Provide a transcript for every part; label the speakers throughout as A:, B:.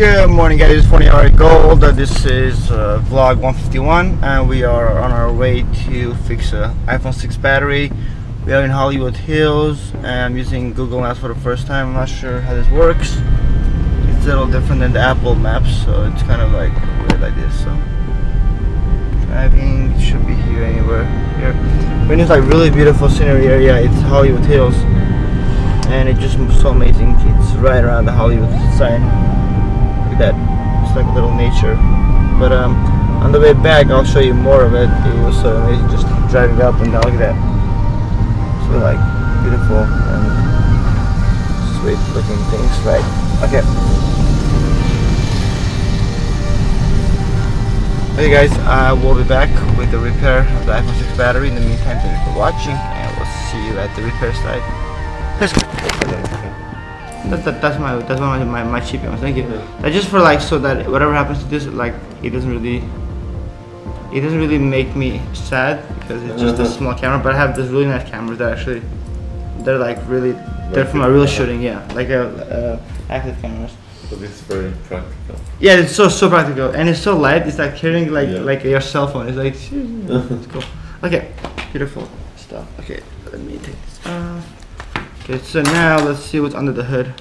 A: Good morning, guys. It's Phon-Er Gold. This is vlog 151, and we are on our way to fix a iPhone 6 battery. We are in Hollywood Hills, and I'm using Google Maps for the first time. I'm not sure how this works. It's a little different than the Apple Maps, so it's kind of like weird like this. So driving, it should be here anywhere. Here, we're in this like really beautiful scenery area. It's Hollywood Hills, and it's just so amazing. It's right around the Hollywood sign. That it's like a little nature, but on the way back I'll show you more of it. It was so amazing just driving up and down. Look at that, so like beautiful and sweet looking things, right? Okay, guys, I will be back with the repair of the iPhone 6 battery. In the meantime, thank you for watching, and we'll see you at the repair site. Let's go. That's one of my cheap ones. Thank you. That's just for like, so that whatever happens to this, like it doesn't really make me sad, because it's just a small camera. But I have this really nice cameras that actually they're from a real shooting, yeah, like active cameras.
B: But it's very practical.
A: Yeah, it's so practical, and it's so light. It's like carrying like your cell phone. It's like it's cool. Okay, beautiful stuff. Okay, let me take this off. Okay, so now let's see what's under the hood.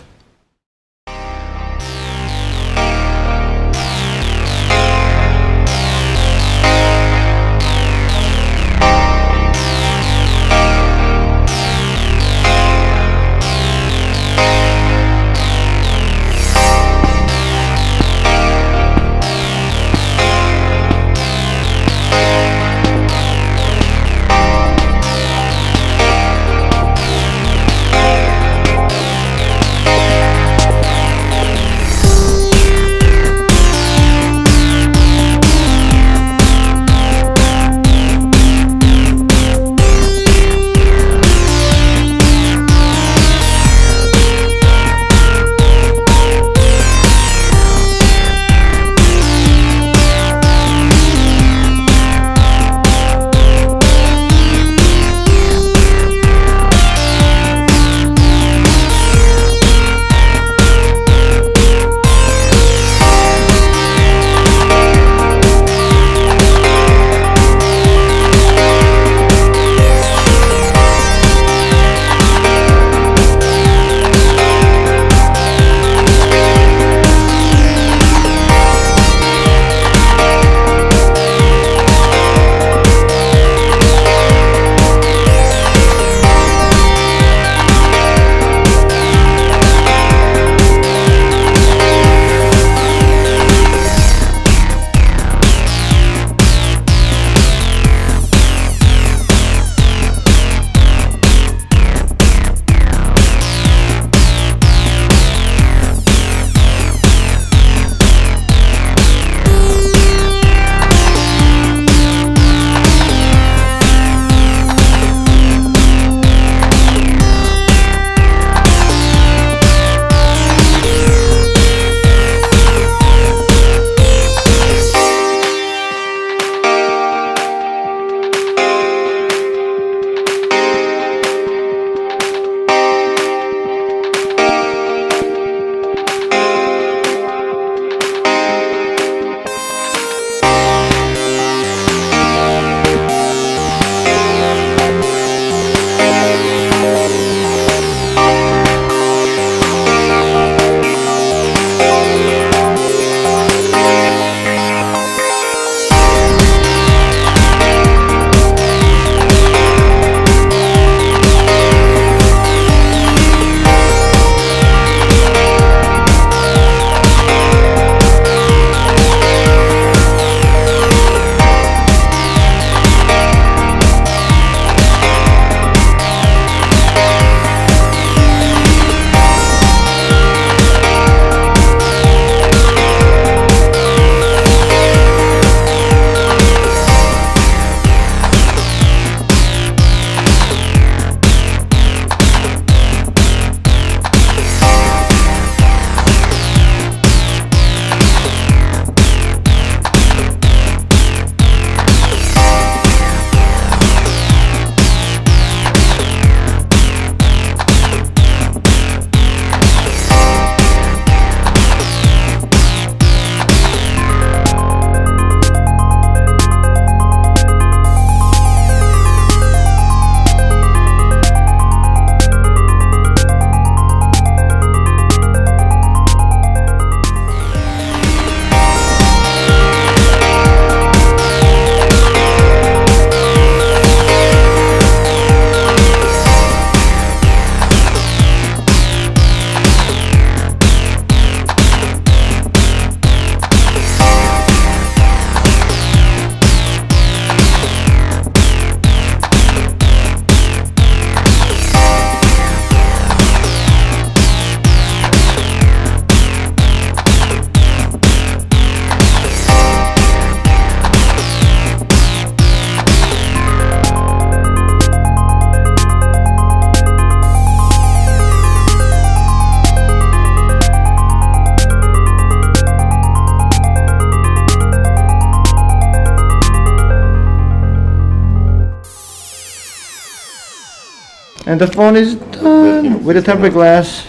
A: And the phone is done with a tempered glass.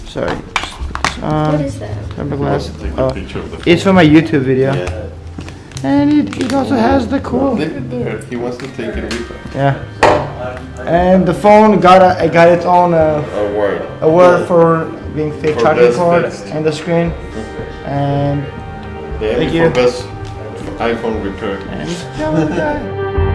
A: Sorry.
C: What is that?
A: Tempered
B: He wants
A: glass.
B: to take a picture of the phone.
A: It's for my YouTube video.
B: Yeah.
A: And it also has the cool.
B: Leave it there. He wants to take it with him.
A: Yeah. And the phone got its own
B: A word.
A: for being fake
B: For
A: charging
B: best
A: cord
B: fixed.
A: and the screen. And
B: The
A: Thank
B: Emmy
A: you.
B: for best iPhone repair.
A: and